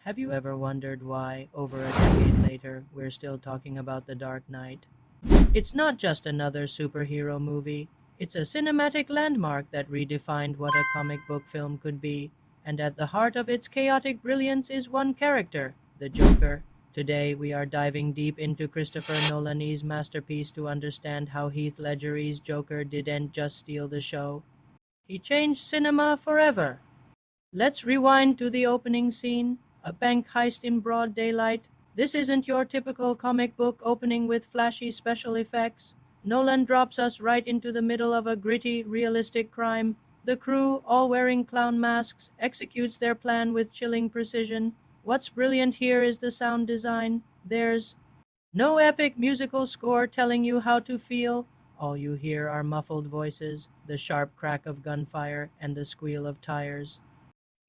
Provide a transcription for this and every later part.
Have you ever wondered why, over a decade later, we're still talking about The Dark Knight? It's not just another superhero movie, it's a cinematic landmark that redefined what a comic book film could be, and at the heart of its chaotic brilliance is one character, the Joker. Today, we are diving deep into Christopher Nolan's masterpiece to understand how Heath Ledger's Joker didn't just steal the show, he changed cinema forever. Let's rewind to the opening scene, a bank heist in broad daylight. This isn't your typical comic book opening with flashy special effects. Nolan drops us right into the middle of a gritty, realistic crime. The crew, all wearing clown masks, executes their plan with chilling precision. What's brilliant here is the sound design. There's no epic musical score telling you how to feel. All you hear are muffled voices, the sharp crack of gunfire, and the squeal of tires.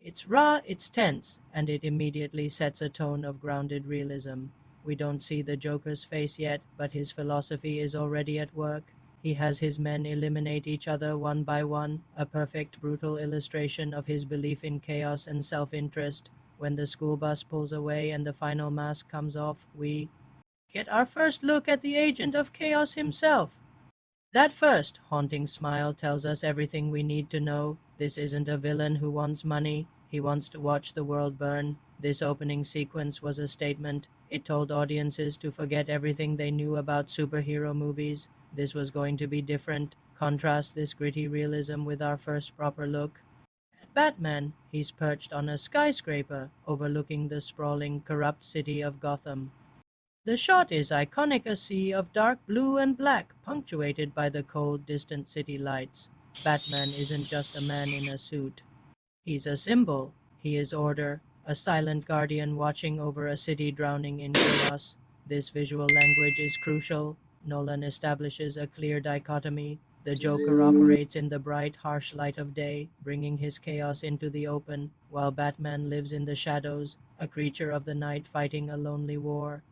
It's raw, it's tense, and it immediately sets a tone of grounded realism. We don't see the Joker's face yet, but his philosophy is already at work. He has his men eliminate each other one by one, a perfect, brutal illustration of his belief in chaos and self-interest. When the school bus pulls away and the final mask comes off, we get our first look at the agent of chaos himself. That first, haunting smile tells us everything we need to know. This isn't a villain who wants money, he wants to watch the world burn. This opening sequence was a statement. It told audiences to forget everything they knew about superhero movies. This was going to be different. Contrast this gritty realism with our first proper look at Batman. He's perched on a skyscraper overlooking the sprawling, corrupt city of Gotham. The shot is iconic, a sea of dark blue and black, punctuated by the cold, distant city lights. Batman isn't just a man in a suit. He's a symbol. He is order, a silent guardian watching over a city drowning in chaos. This visual language is crucial. Nolan establishes a clear dichotomy. The Joker operates in the bright, harsh light of day, bringing his chaos into the open, while Batman lives in the shadows, a creature of the night fighting a lonely war.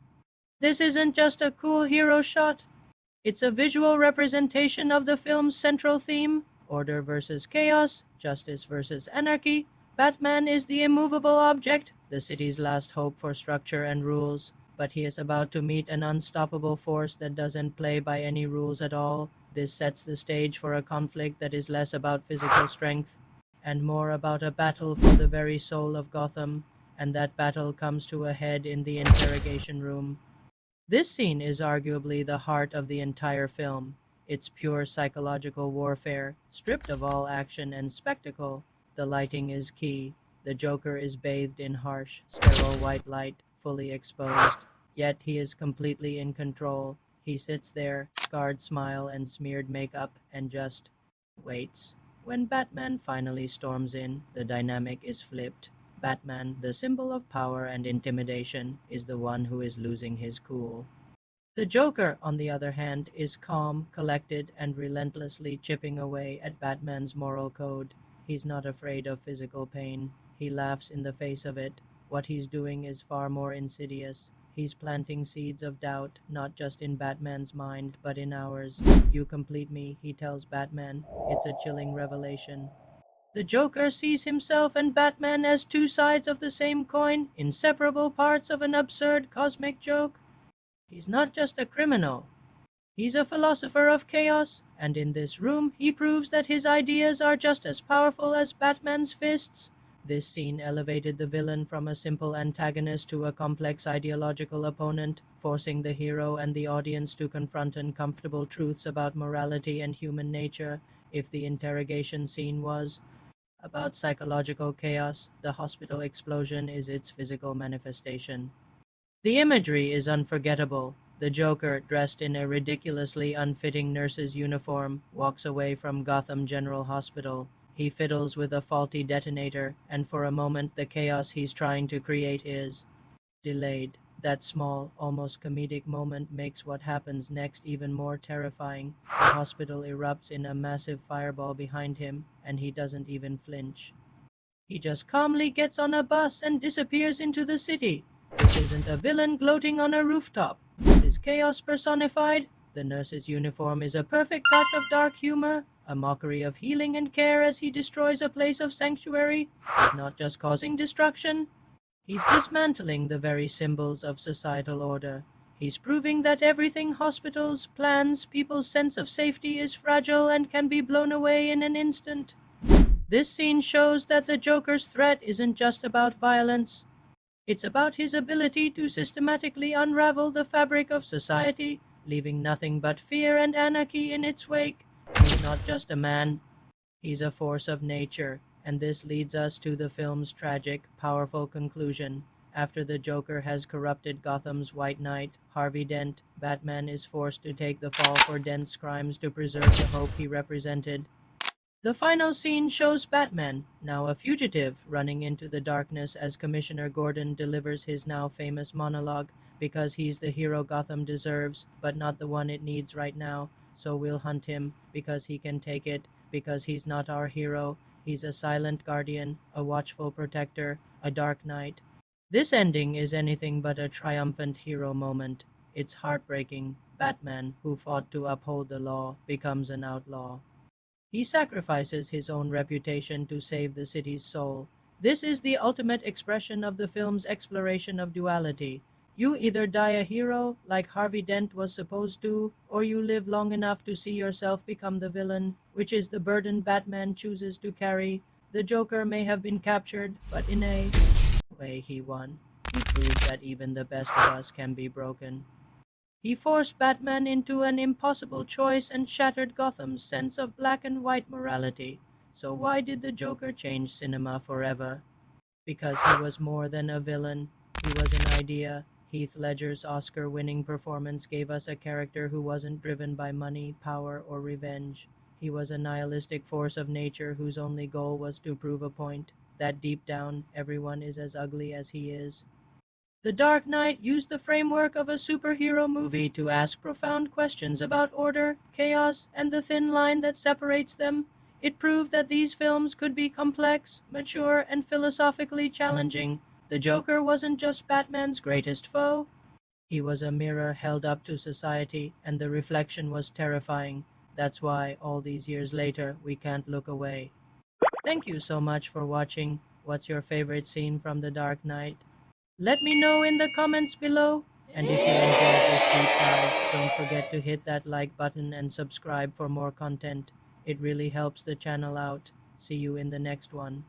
This isn't just a cool hero shot, it's a visual representation of the film's central theme, order versus chaos, justice versus anarchy. Batman is the immovable object, the city's last hope for structure and rules, but he is about to meet an unstoppable force that doesn't play by any rules at all. This sets the stage for a conflict that is less about physical strength and more about a battle for the very soul of Gotham, and that battle comes to a head in the interrogation room. This scene is arguably the heart of the entire film. It's pure psychological warfare, stripped of all action and spectacle. The lighting is key. The Joker is bathed in harsh, sterile white light, fully exposed, yet he is completely in control. He sits there, scarred smile and smeared makeup, and just waits. When Batman finally storms in, the dynamic is flipped. Batman, the symbol of power and intimidation, is the one who is losing his cool. The Joker, on the other hand, is calm, collected, and relentlessly chipping away at Batman's moral code. He's not afraid of physical pain. He laughs in the face of it. What he's doing is far more insidious. He's planting seeds of doubt, not just in Batman's mind, but in ours. You complete me, he tells Batman. It's a chilling revelation. The Joker sees himself and Batman as two sides of the same coin, inseparable parts of an absurd cosmic joke. He's not just a criminal. He's a philosopher of chaos, and in this room he proves that his ideas are just as powerful as Batman's fists. This scene elevated the villain from a simple antagonist to a complex ideological opponent, forcing the hero and the audience to confront uncomfortable truths about morality and human nature. If the interrogation scene was about psychological chaos, the hospital explosion is its physical manifestation. The imagery is unforgettable. The Joker, dressed in a ridiculously unfitting nurse's uniform, walks away from Gotham General Hospital. He fiddles with a faulty detonator, and for a moment the chaos he's trying to create is delayed. That small, almost comedic moment makes what happens next even more terrifying. The hospital erupts in a massive fireball behind him, and he doesn't even flinch. He just calmly gets on a bus and disappears into the city. This isn't a villain gloating on a rooftop. This is chaos personified. The nurse's uniform is a perfect touch of dark humor, a mockery of healing and care as he destroys a place of sanctuary. He's not just causing destruction, He's dismantling the very symbols of societal order. He's proving that everything hospitals, plans, people's sense of safety is fragile and can be blown away in an instant. This scene shows that the Joker's threat isn't just about violence. It's about his ability to systematically unravel the fabric of society, leaving nothing but fear and anarchy in its wake. He's not just a man, he's a force of nature, and this leads us to the film's tragic, powerful conclusion. After the Joker has corrupted Gotham's White Knight, Harvey Dent, Batman is forced to take the fall for Dent's crimes to preserve the hope he represented. The final scene shows Batman, now a fugitive, running into the darkness as Commissioner Gordon delivers his now famous monologue, because he's the hero Gotham deserves, but not the one it needs right now, so we'll hunt him, because he can take it, because he's not our hero, he's a silent guardian, a watchful protector, a dark knight. This ending is anything but a triumphant hero moment. It's heartbreaking. Batman, who fought to uphold the law, becomes an outlaw. He sacrifices his own reputation to save the city's soul. This is the ultimate expression of the film's exploration of duality. You either die a hero, like Harvey Dent was supposed to, or you live long enough to see yourself become the villain, which is the burden Batman chooses to carry. The Joker may have been captured, but in a way he won. He proved that even the best of us can be broken. He forced Batman into an impossible choice and shattered Gotham's sense of black and white morality. So why did the Joker change cinema forever? Because he was more than a villain. He was an idea. Heath Ledger's Oscar-winning performance gave us a character who wasn't driven by money, power, or revenge. He was a nihilistic force of nature whose only goal was to prove a point, that deep down, everyone is as ugly as he is. The Dark Knight used the framework of a superhero movie to ask profound questions about order, chaos, and the thin line that separates them. It proved that these films could be complex, mature, and philosophically challenging. The Joker wasn't just Batman's greatest foe. He was a mirror held up to society, and the reflection was terrifying. That's why, all these years later, we can't look away. Thank you so much for watching. What's your favorite scene from The Dark Knight? Let me know in the comments below. And if you enjoyed this deep dive, don't forget to hit that like button and subscribe for more content. It really helps the channel out. See you in the next one.